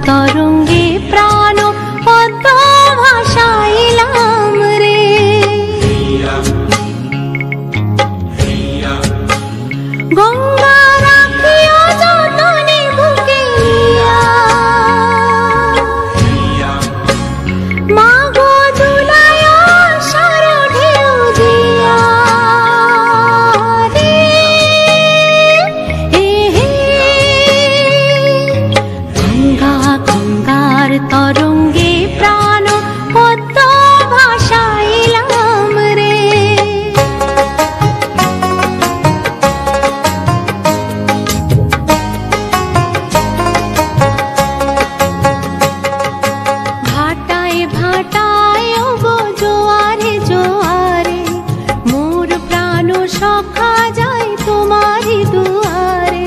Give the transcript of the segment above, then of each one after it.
तरंगे प्राण पद्म भाषाइलाम रे गंगा राखियो जतने बुके निया मागो दुलाया सारो ढेउ दिया रे गंगा गंगार तरंगे प्राण पद्म भाषाइलाम रे भाटाए भाटाए गो जोआरे जोआरे मोर प्राण सखा जाए तुम्हारी दुआरे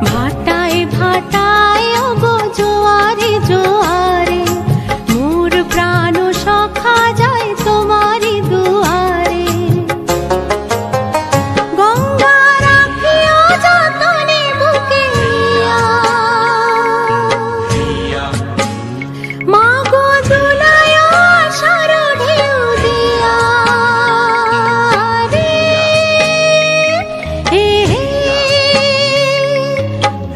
भाटाए भाटाए गो जोआरे जोआरे मोर प्राण सखा जाए तुम्हारी दुआरे गंगा राखियो जतने बुके निया मागो दुलाया सारो ढेउ दिया रे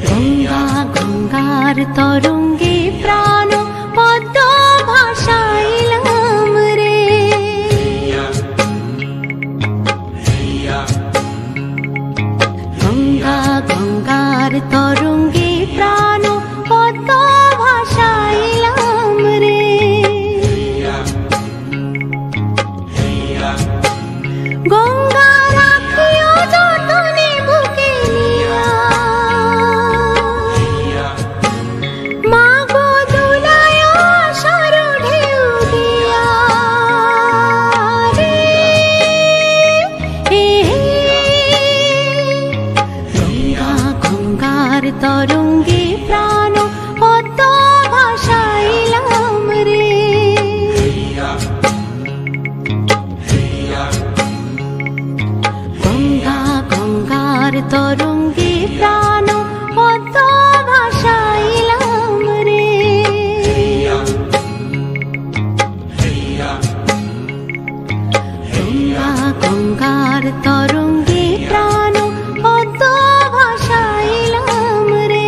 गंगा गंगार तरंगे प्राण पद्म भाषाइलाम रे गंगा गंगार तरंगे प्राण पद्म भाषाइलाम रे गंगा राखियो जतने बुके निया मागो दुलाया सारो ढेउ दिया रे गंगा गंगार तरंगे प्राण पद्म भाषाइलाम रे गंगा गंगार तरंगे प्राण पद्म भाषाइलाम रे गंगा गंगार तरंगे प्राण पद्म भाषाइलाम रे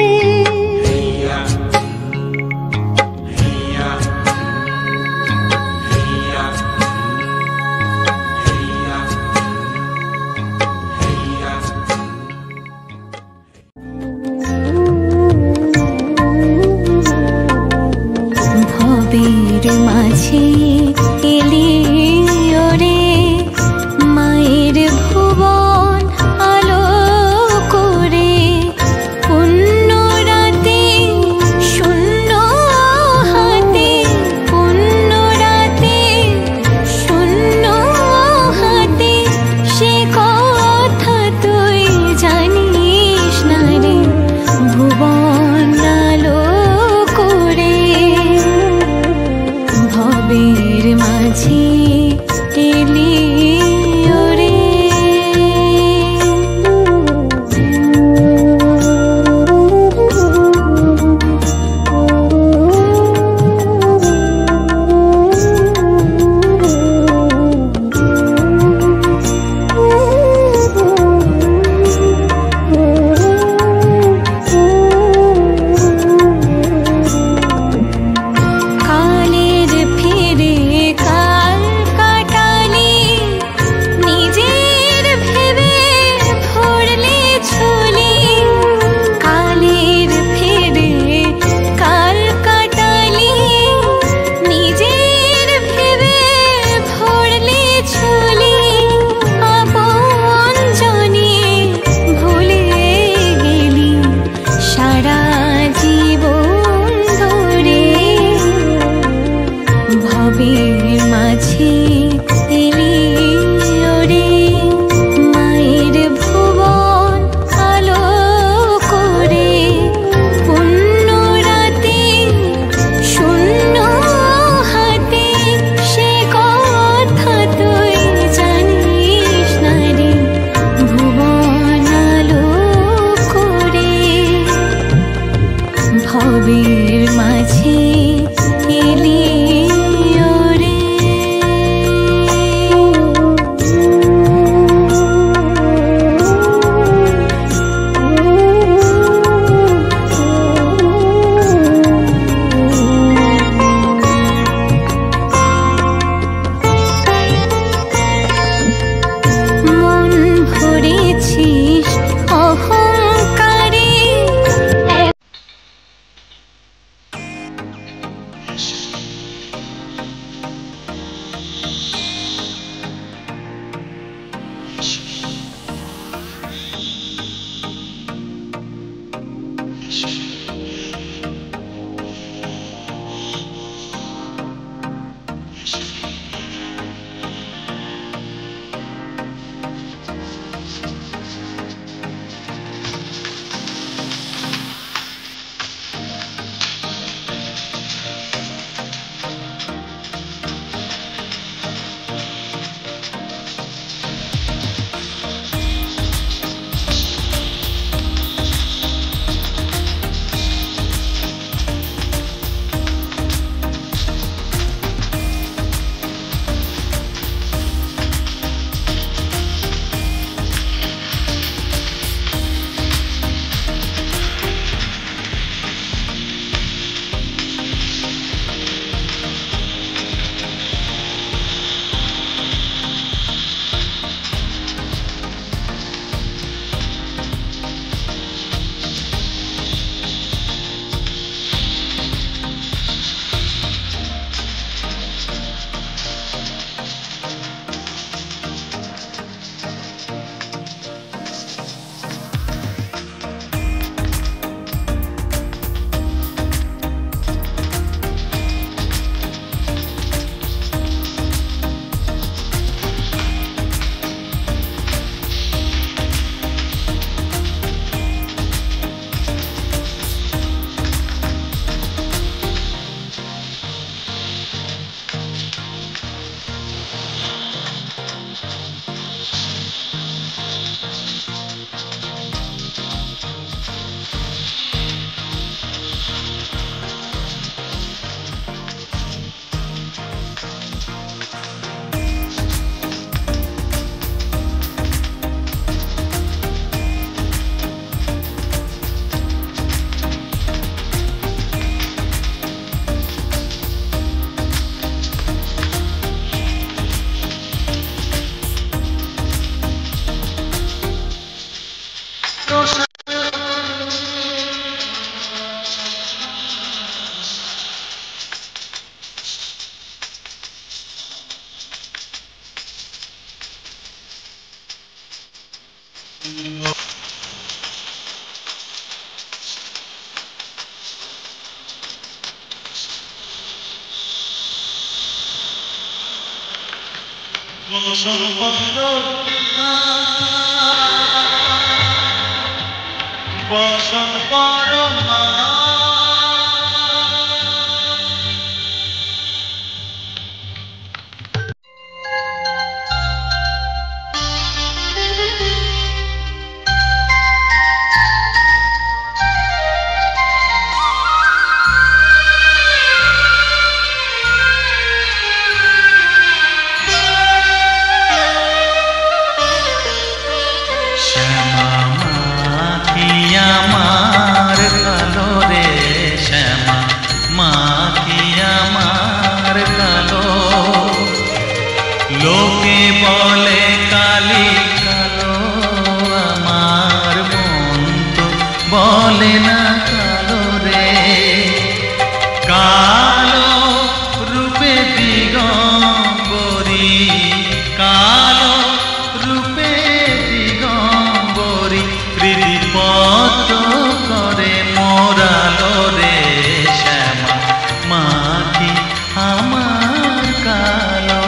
বসন পরমা আমার কালো রে শ্যামা মা কি আমার কালো লোকে বলে কালি কালো আমার মন তো বলে না কালো রে কালো রূপে দিগম্বরী কালো রূপে দিগম্বরী হৃদিপদ করে মোরালো রে শ্যামা মা কি আমার কালো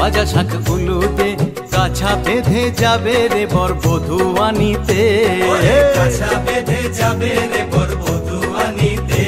বাজা শাখ উলু দে কাছা বেঁধে যাবে রে বর বধূ আনিতে কাছা বেঁধে যাবে রে বর বধূ আনিতে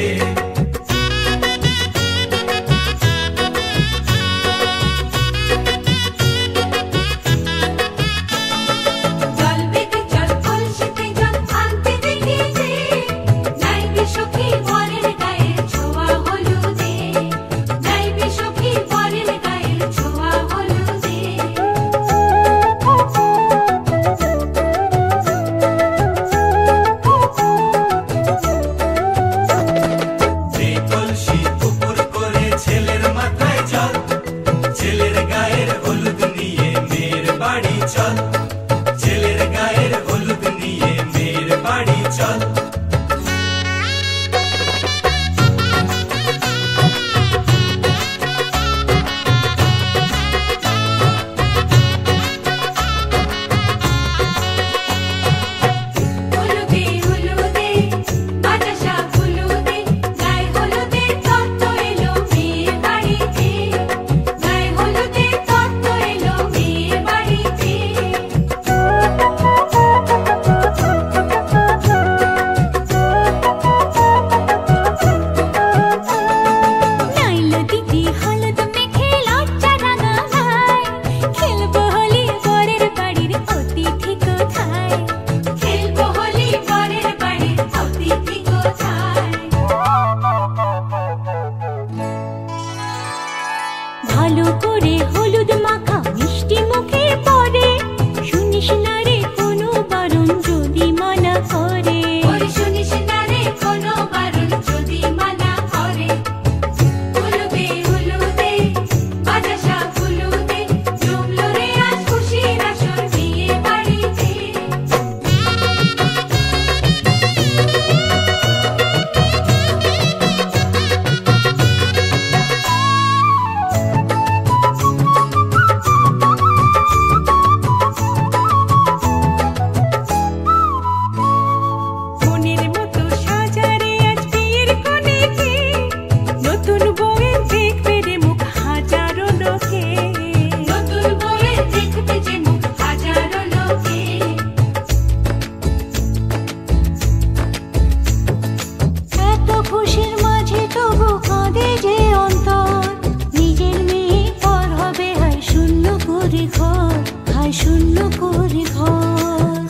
ঘর, হায় শূন্য করে ঘর।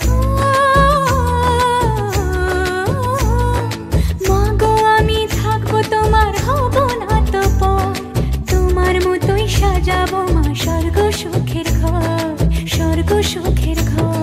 মা গো আমি থাকবো তোমার, হব না তো পর, তোমার মতোই সাজাবো মা স্বর্গ সুখের ঘর, স্বর্গ সুখের ঘর।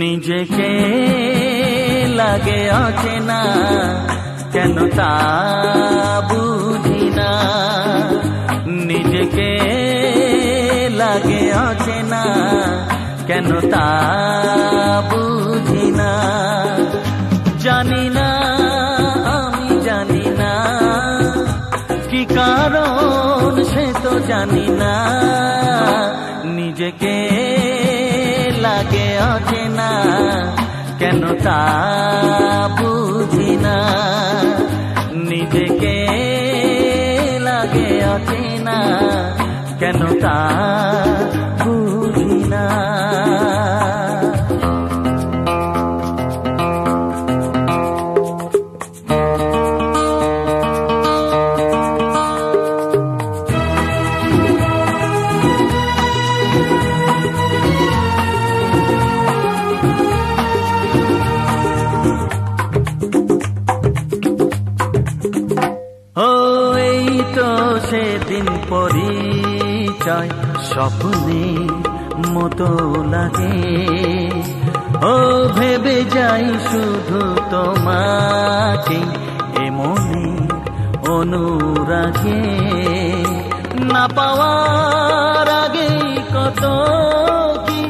নিজেকে লাগে অচেনা কেন তা বুঝি না, নিজেকে লাগে অচেনা কেন তা বুঝি না। জানি না আমি জানি না কি কারণ সে তো জানি না, নিজেকে লাগে অচেনা কেন তা বুঝি না, নিজেকে লাগে অচেনা কেন তা বুঝি না। সেদিন পরিচয় স্বপ্নের মতো লাগে, ও ভেবে যাই শুধু তোমাকে এমনি অনুরাগে, না পাওয়ার আগে কত কি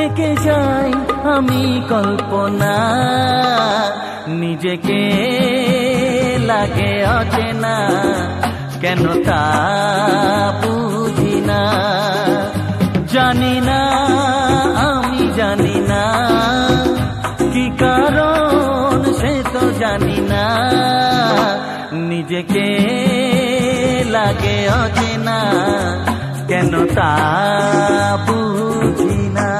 এঁকে যাই আমি কল্পনা, নিজেকে লাগে অচেনা কেন তা বুঝি না। জানি না আমি জানি না কি কারণ সে তো জানি না, নিজেকে লাগে অচেনা কেন তা বুঝি না।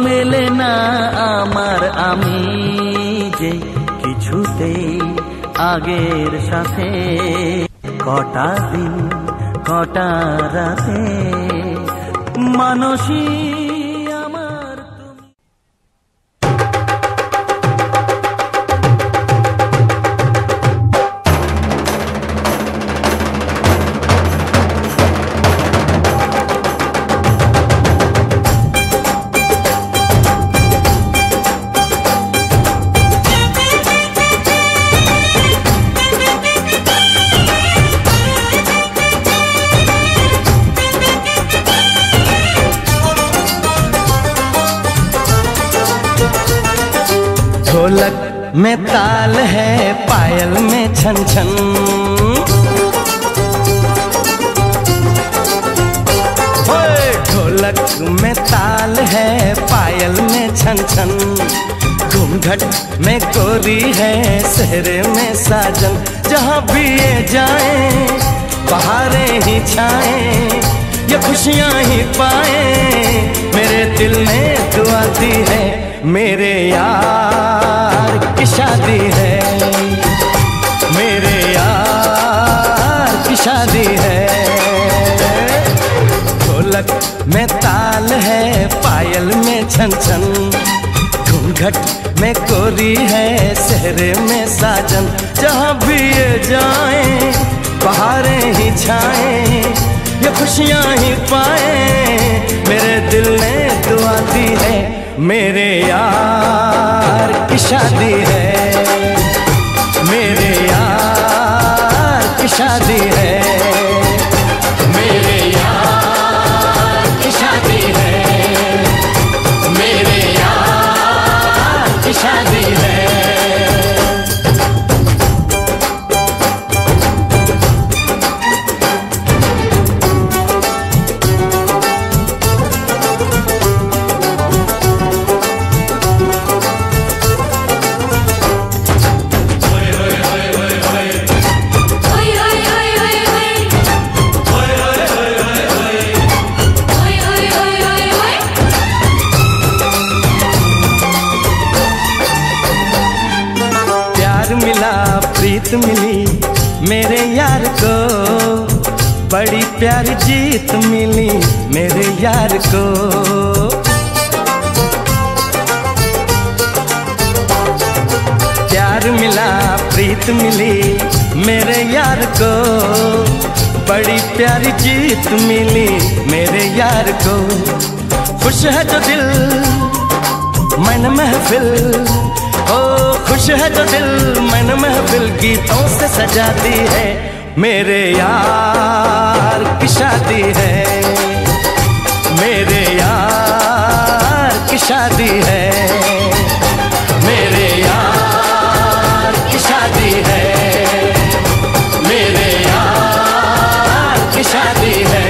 মেলে না আমার আমি যে কিছুতেই আগের সাথে, কটা দিন কটা রাতে মানসী আমার তুমি। ढोलक में ताल है, पायल में छन छन, घूंघट में गोरी है, सहरे में साजन। जहाँ भी ये जाए बहारें ही छाएं, ये खुशियाँ ही पाए। मेरे दिल ने दुआ दी है, मेरे यार की शादी है, मेरे यार की शादी है। ढोलक में ताल है, पायल में छन छन। घूंघट में गोरी है, सहरे में साजन। जहाँ भी ये जाए बहारें ही छाएं, ये खुशियाँ ही पाए। मेरे दिल ने दुआ दी है, मेरे यार की शादी है, मेरे यार की शादी है, मेरे यार की शादी है, मेरे यार की शादी है। प्रीत मिली मेरे यार को, बड़ी प्यारी जीत मिली मेरे यार को। प्यार मिला प्रीत मिली मेरे यार को, बड़ी प्यारी जीत मिली मेरे यार को। खुश है जो दिल मन महफिल, ओ खुश है जो दिल मन महफिल गीतों से सजाती है। मेरे यार की शादी है, मेरे यार की शादी है, मेरे यार की शादी है, मेरे यार की शादी है।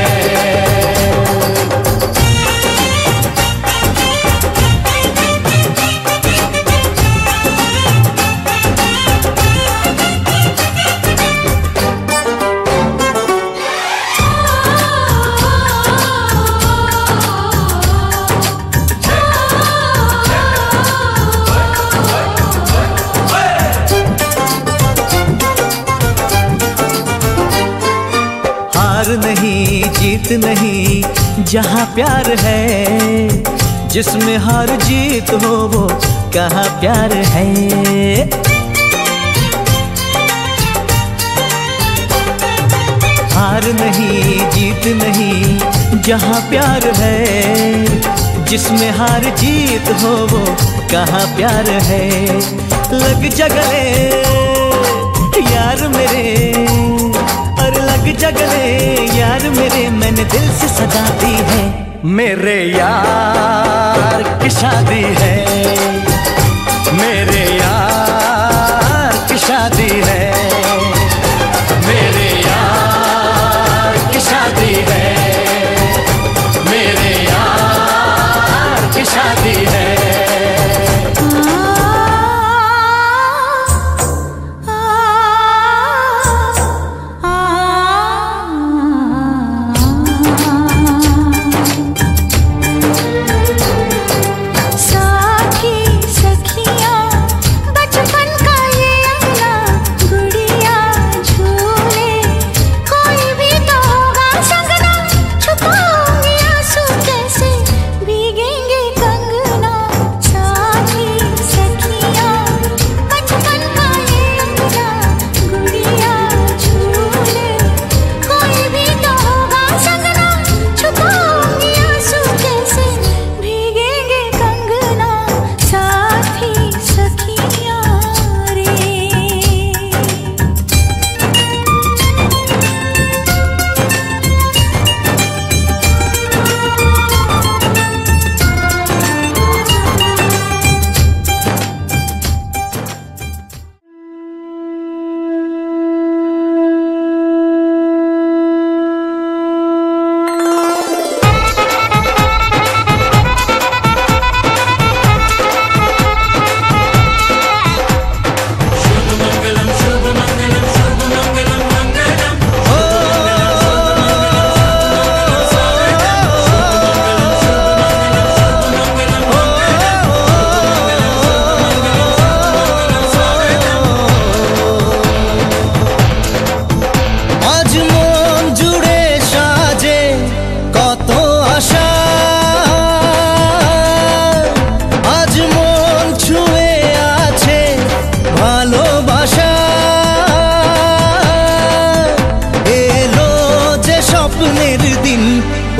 नहीं जीत नहीं जहाँ प्यार है, जिसमें हार जीत हो वो कहाँ प्यार है। हार नहीं जीत नहीं जहाँ प्यार है, जिसमें हार जीत हो वो कहाँ प्यार है। लग जा गले यार मेरे, और लग जा गले यार मेरे, मैंने दिल से सजा दी है। मेरे यार की शादी है, मेरे यार की शादी है, मेरे यार की शादी है, मेरे यार की शादी है। सा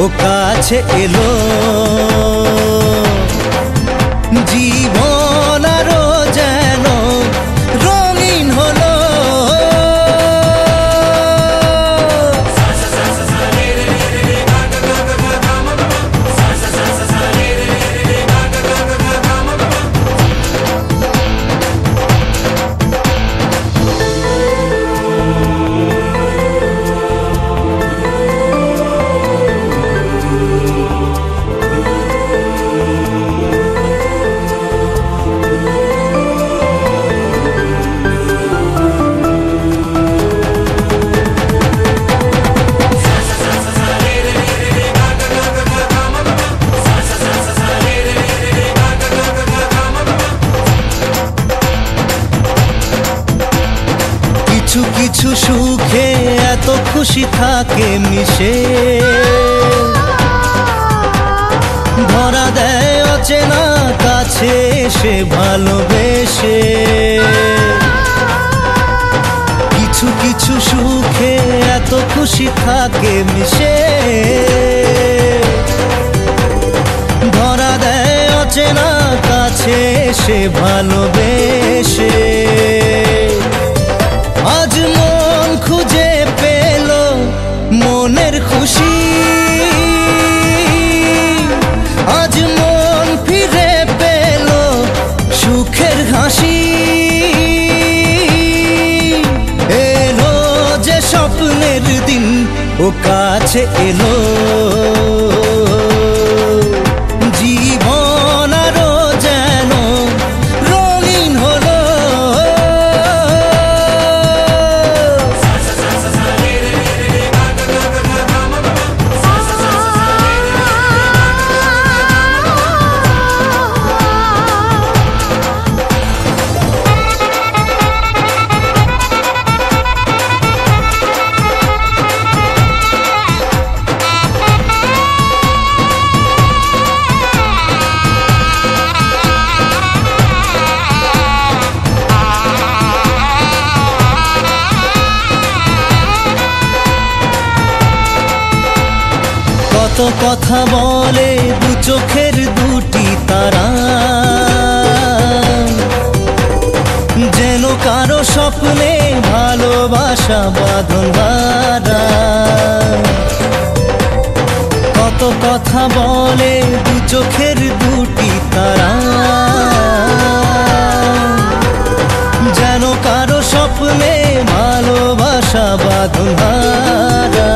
ও কাছে এলো জীবন আরো যেন রঙিন হলো কিছু সুখে এত খুশি থাকে মিশে ধরা দেয় অচেনা কাছে সে ভালোবেসে কিছু কিছু সুখে এত খুশি থাকে মিশে ধরা দেয় অচেনা কাছে সে ভালোবেসে আজ মন খুঁজে পেল মনের খুশি আজ মন ফিরে পেল সুখের হাসি এলো যে স্বপ্নের দিন ও কাছে এলো জীবন আরো যেন রঙিন হলো কত কথা বলে দু চোখের দুটি তারা যেন কারো স্বপ্নে ভালোবাসা বাঁধন হারা কত কথা বলে দু চোখের দুটি তারা যেন কারো স্বপ্নে ভালোবাসা বাঁধন হারা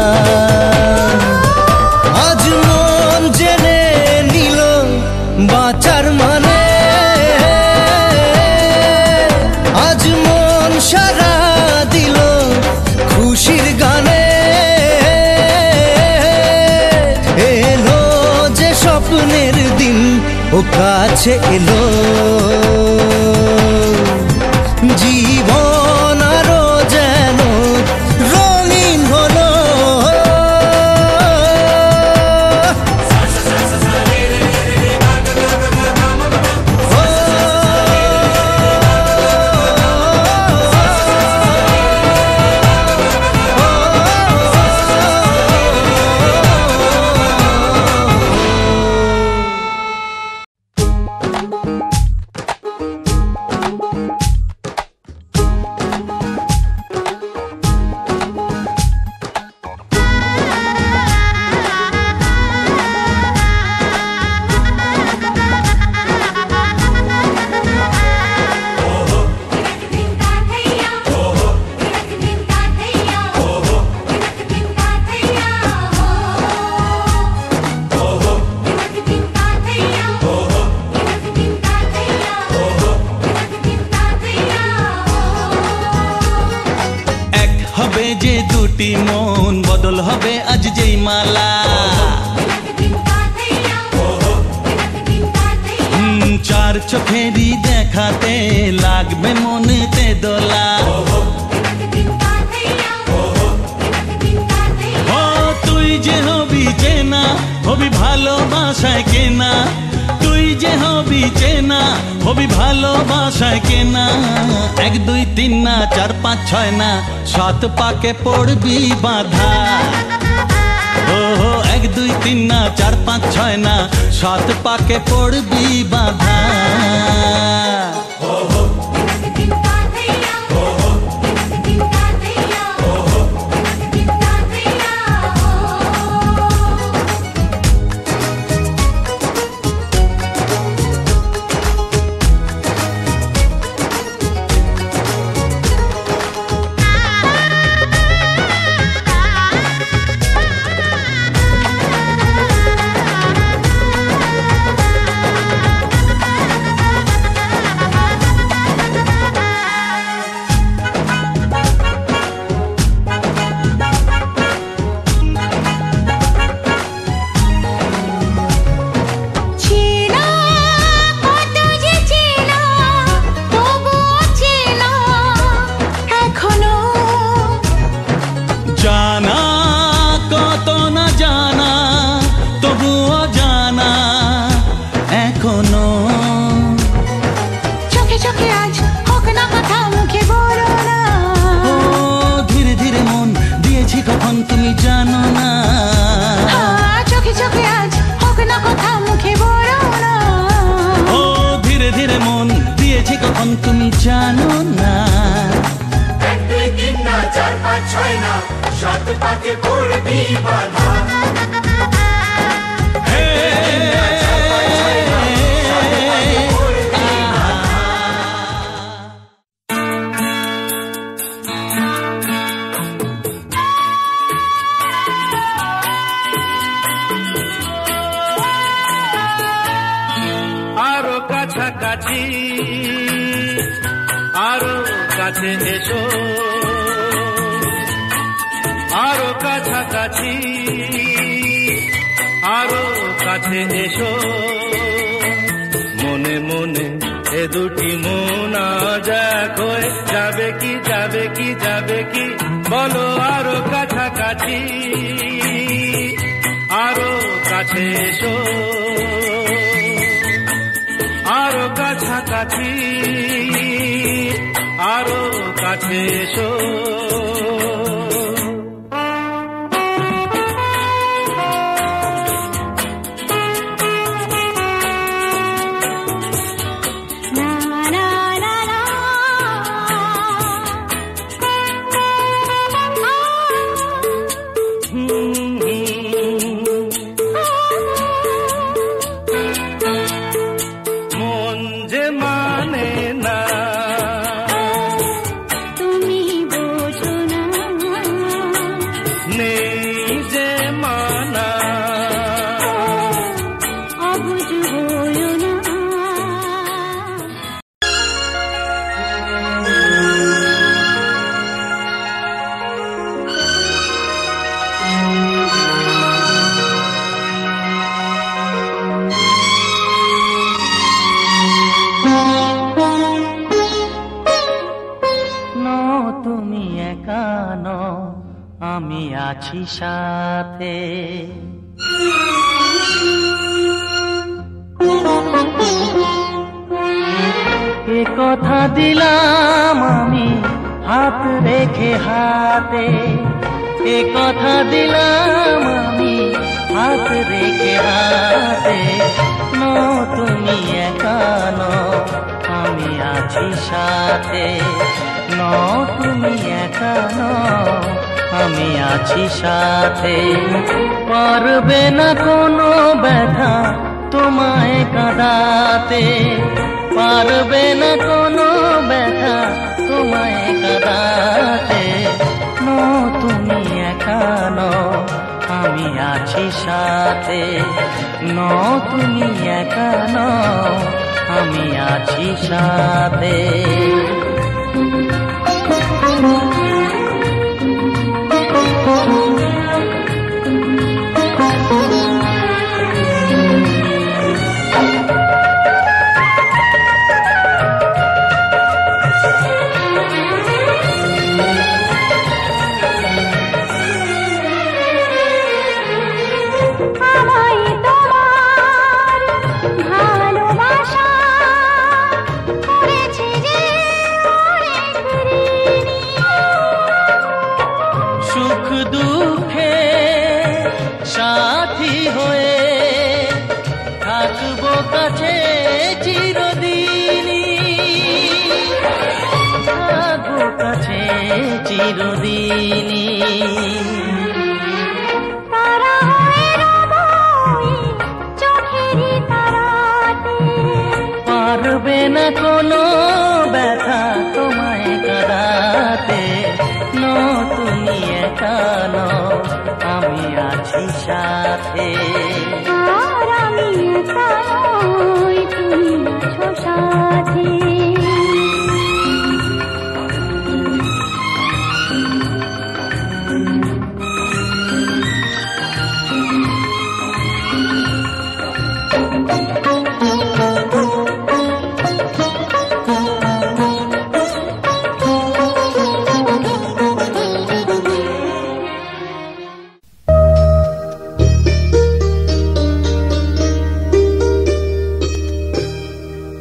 আজ মন জেনে নিল বাঁচার মানে আজ মন সারা দিল খুশির গানে এলো যে স্বপ্নের দিন ও কাছে এলো জীবন আরো যেন রঙিন হলো যে দুটি মন বদল হবে আজ যেই মালা চার চোখেরই দেখাতে লাগবে মনেতে দোলা ও তুই যে হবি চেনা হবি ভালোবাসায় কেনা তুই যে হবি চেনা হবি ভালোবাসায় কেনা 1 2 3 না 4 5 6 না 7 পাকে পড়বি বাঁধা ও 1 2 3 না 4 5 6 না 7 পাকে পড়বি বাঁধা তুমি জানো না চোখে চোখে আজ হোক না কথা মুখে বলো না ও ধীরে ধীরে মন দিয়েছি কখন তুমি জানো না 1 2 3 না 4 5 6 না 7 পাকে পড়বি বাঁধা কাছাকাছি আরো কাছে এসো আরো কাছাকাছি আরো কাছে এসো মনে মনে এ দুটি মন আজ এক হয়ে যাবে কি যাবে কি যাবে কি বলো আরো কাছাকাছি আরো কাছে এসো আরো কাছাকাছি আরো কাছে এসো আমি আছি সাথে এ কথা দিলাম আমি হাত রেখে হাতে এ কথা দিলাম আমি হাত রেখে হাতে নো তুমি একা নও আমি আছি সাথে নো তুমি একা নও আমি আছি সাথে পারবে না কোনো ব্যথা তোমায় কাঁদাতে পারবে না কোনো ব্যথা তোমায় কাঁদাতে নো তুমি একা নও আমি আছি সাথে নো তুমি একা নও আমি আছি সাথে চিরদিনই। তারা হয়ে রব এই চোখেরই তারাতে, পারবে না কোনো ব্যথা তোমায় কাঁদাতে। তুমি একা নও, আমি আছি সাথে। আর আমি একা নই, তুমি আছো সাথে।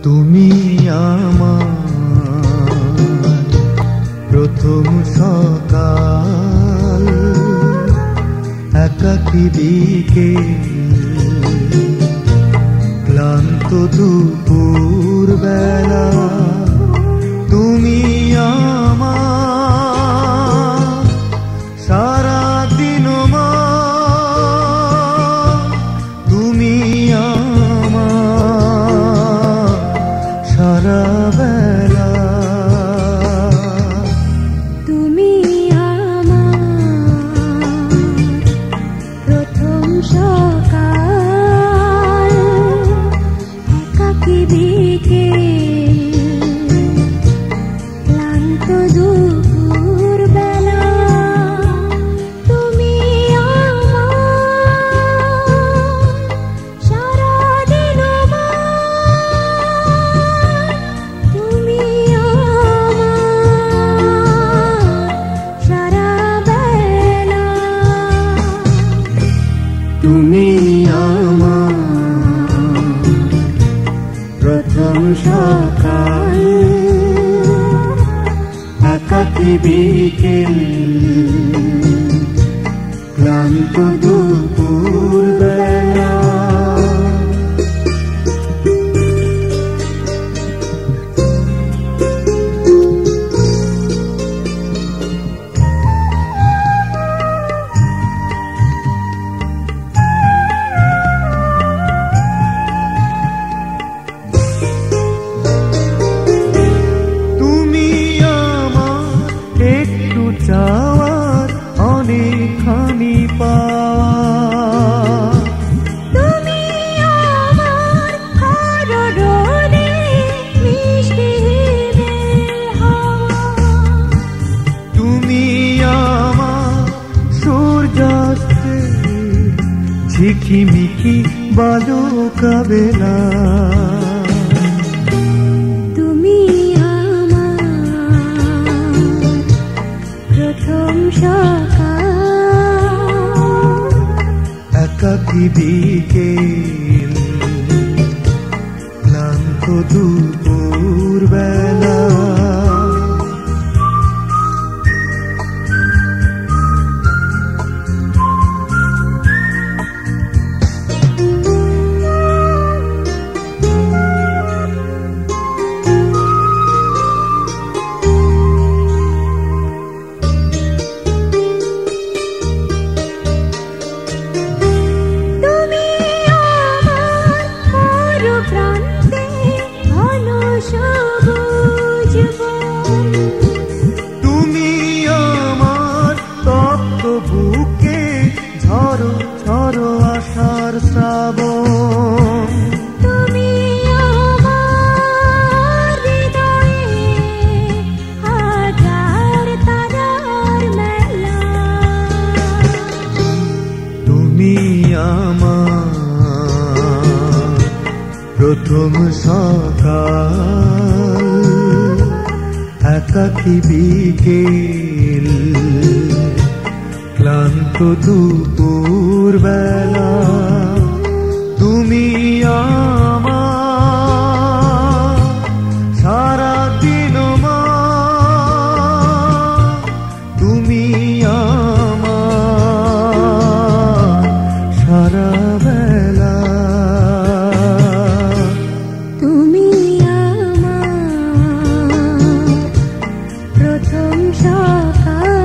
তুমি আমার প্রথম সকাল, একাকী বিকেল, ক্লান্ত দুপুর বেলা। তুমি আমার সারা দিন মা, তুমি আমার সারা বেলা। তুমি আমার প্রথম সকাল, একাকী বিকেল, ক্লান্ত দুপুর বেলা। তুমি আমার সারা দিন মা, তুমি আমার সারা বেলা। তুমি আমার প্রথম সকাল, একাকী বিকেল, ক্লান্ত দুপুর বেলা। তুমি আমার একটু চাওয়ার অনেকখানি পাওয়া। তুমি আমার হারা রোদে মিষ্টি হিমেল হাওয়া। তুমি আমার সূর্যাস্তে ঝিকিমিকি বালুকা বেলা। তুমি আমার প্রথম সকাল, একাকী বিকেল, ক্লান্ত দুপুর বেলা। তুমি আমার মরু প্রান্তে ঘন সবুজ বন। তুমি আমার তপ্ত বুকে ঝড়ো ঝড়ো আশার শ্রাবণ। তুমি আমার হৃদয়ে হাজার তারার মেলা। তুমি আমার প্রথম সকাল, একাকী বিকেল, ক্লান্ত দুপুর বেলা। তুমি আমার সারা দিন মা, তুমি আমার সারা বেলা। তুমি আমার প্রথম সকাল,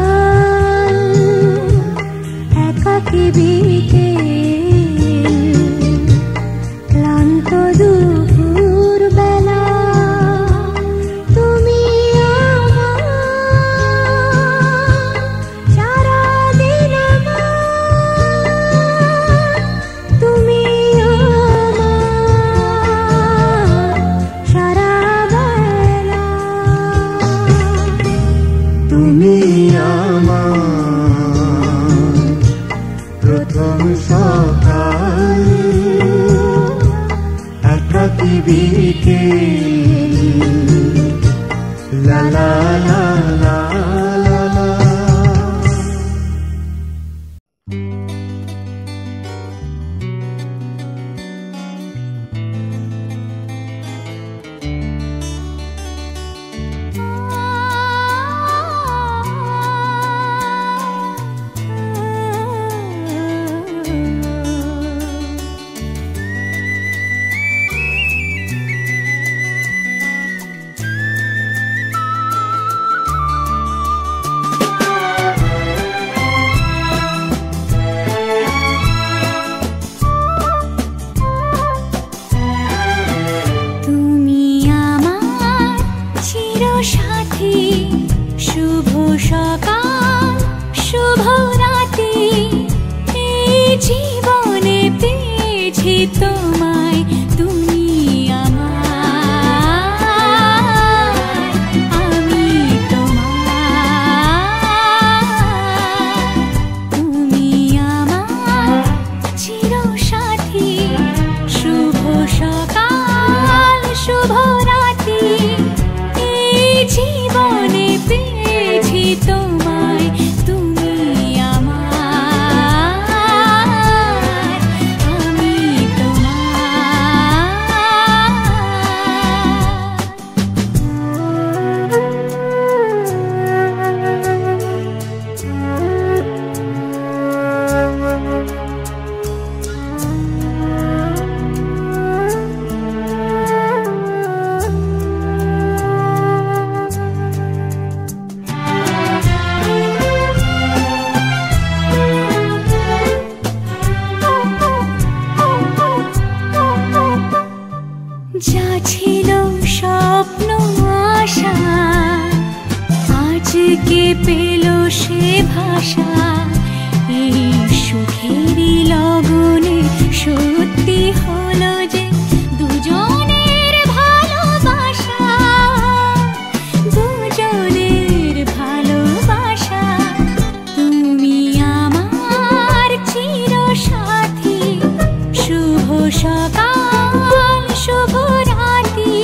জীবনে পেয়েছি তোমায়, তুমি আমার, আমি তোমার। তুমি আমার চিরসাথী, শুভ সকাল শুভ রাতি। এই জীবনে পেয়েছি তোমায়, তুমি আমার, আমি যা ছিল স্বপ্ন আশা, আজকে পেল সে ভাষা। এই সুখেরই লগনে সত্যি হলো যে দুজনের ভালোবাসা, দুজনের ভালোবাসা। তুমি আমার চিরসাথী, শুভ সকাল শুভ রাতি।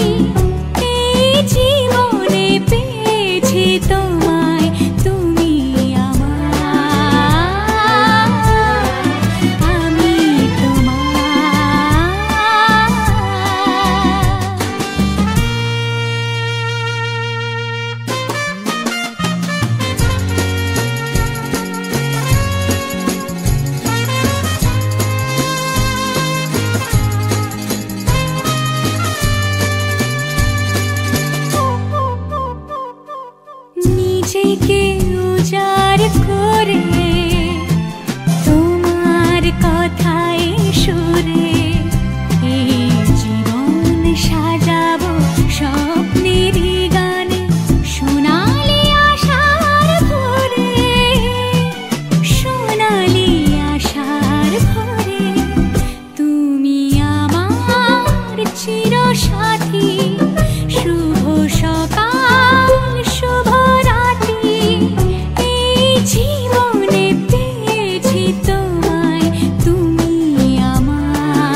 এই জীবনে পেয়েছি তোমায়, তুমি আমার, আমি নিজেকে উজাড় করে তোমার কথায় সুরে এই জীবন সাজাবো স্বপ্নেরই গানে, সোনালি আশার ভোরে, সোনালি আশার ভোরে। তুমি আমার চিরসাথী, শুভ সকাল শুভ রাতি। এই জীবনে পেয়েছি তোমায়, তুমি আমার,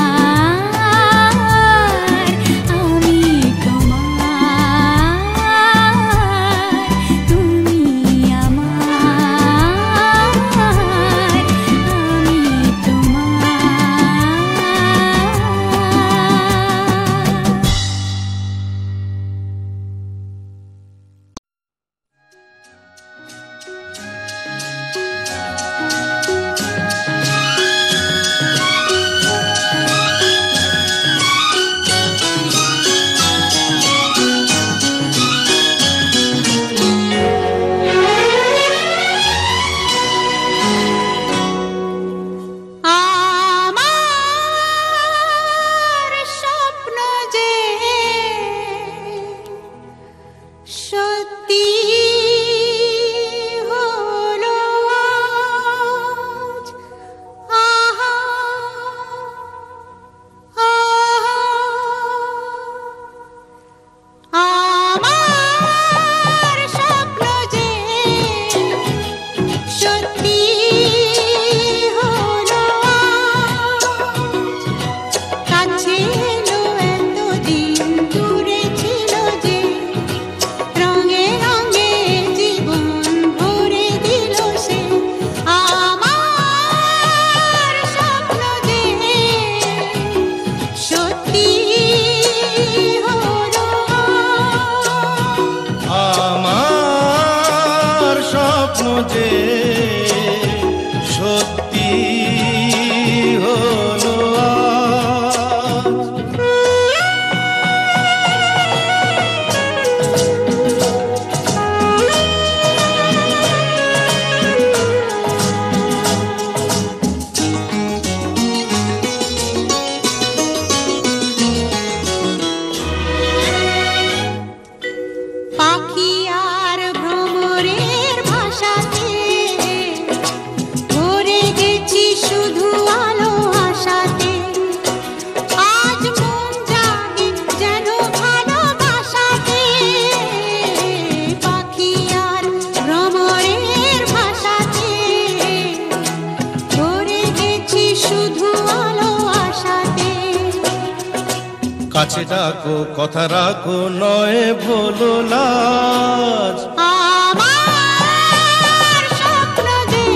কাছে ডাকো কথা রাখো নয় ভোলো লাজ আমার স্বপ্ন যে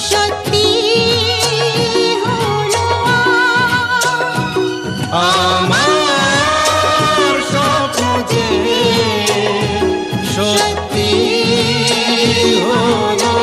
সত্যি হলো আমার স্বপ্ন যে সত্যি হলো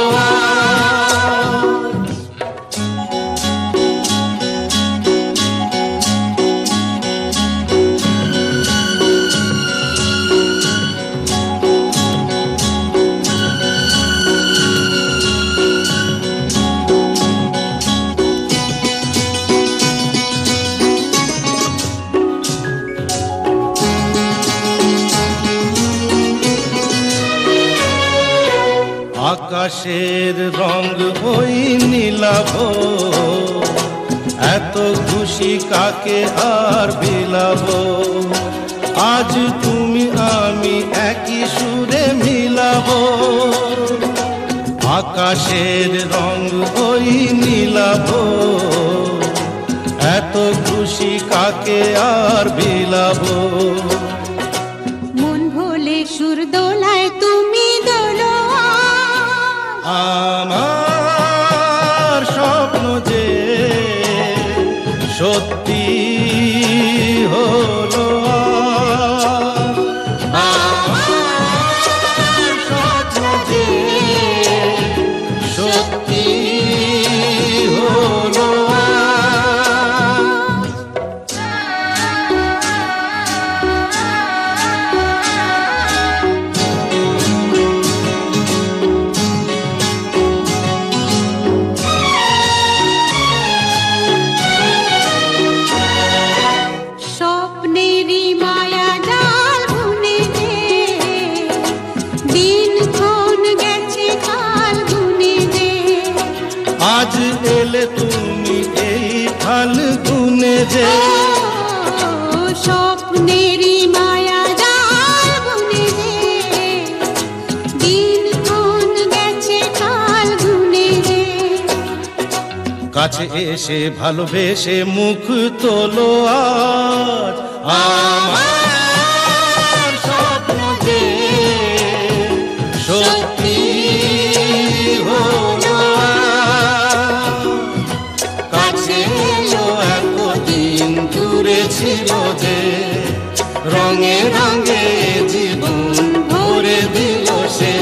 আকাশের রং ওই নীলাভ এত খুশি কাকে আর বিলাব আজ তুমি আমি একই সুরে মিলাব আকাশের রং ওই নীলাভ এত খুশি কাকে আর বিলাব মন ভোলে সুর দোলায় তুমি দোলো আমার স্বপ্ন যে সত্যি হলো আমার স্বপ্ন যে সত্যি হলো আজ এলে তুমি এই ফাল্গুনে যে স্বপ্নেরই মায়া জাল বুনে যে দিন কোন গেছে কাল গুনে যে কাছে এসে ভালোবেসে মুখ তোলো আজ আমার স্বপ্ন যে সত্যি হলো কাছে এলো এতদিন দূরে ছিল যে রঙে রঙে জীবন ভরে দিল সে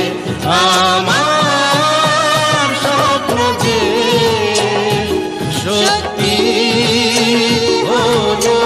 আমার স্বপ্ন যে সত্যি হলো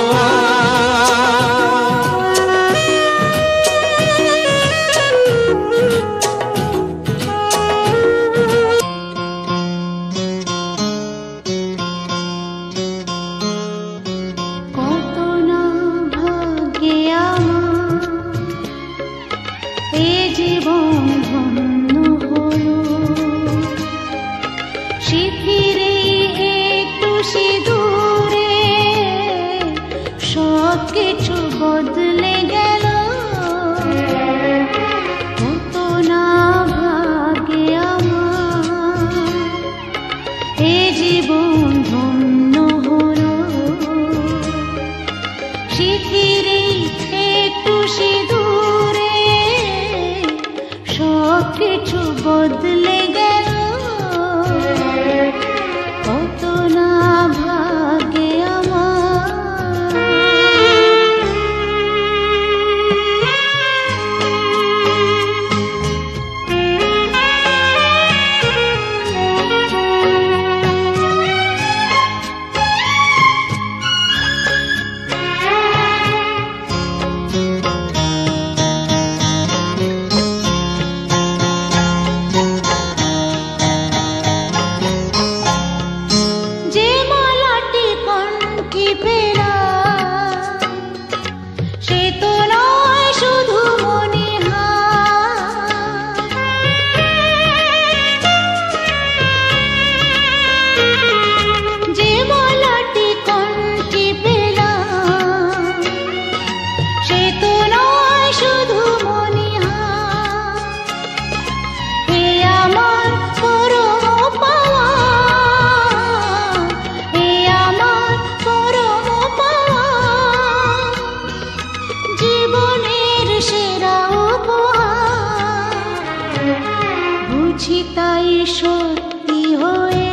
তাই সত্যি হয়ে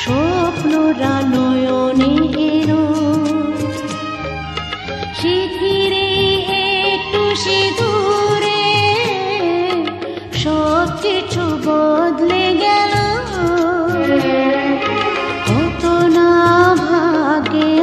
স্বপ্নরা নয়নে এলো শিথিরে একটু সিঁদুরে সব কিছু বদলে গেল কত না ভাগে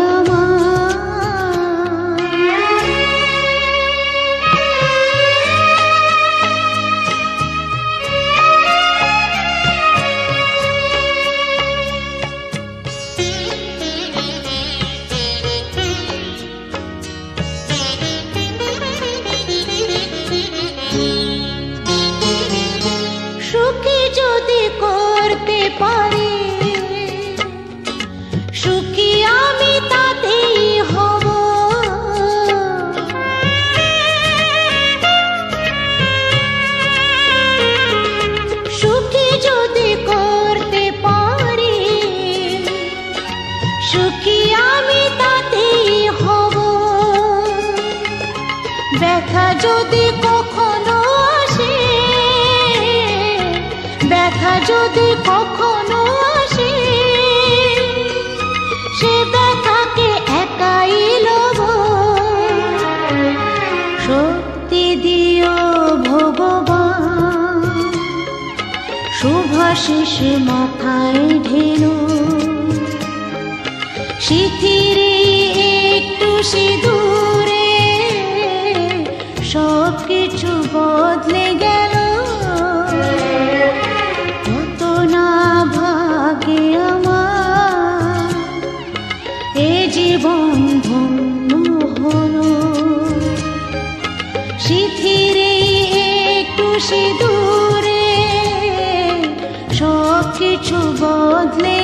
সুখী যদি করতে পারি সুখী আমি তাতেই হব সুখী যদি করতে পারি সুখী আমি তাতেই হব ব্যথা যদি কখনো আসে ব্যথা যদি কখনো আসে সে ব্যথাকে একাই লব শক্তি দিও ভগবান শুভাশিস মাথায় ঢেলো শিথিরে একটু সিঁদুরে সব কিছু বদলে গেল কত না ভাগে আমার এ জীবন ধন্য হলো শিথিরে একটু সিঁদুরে সব কিছু বদলে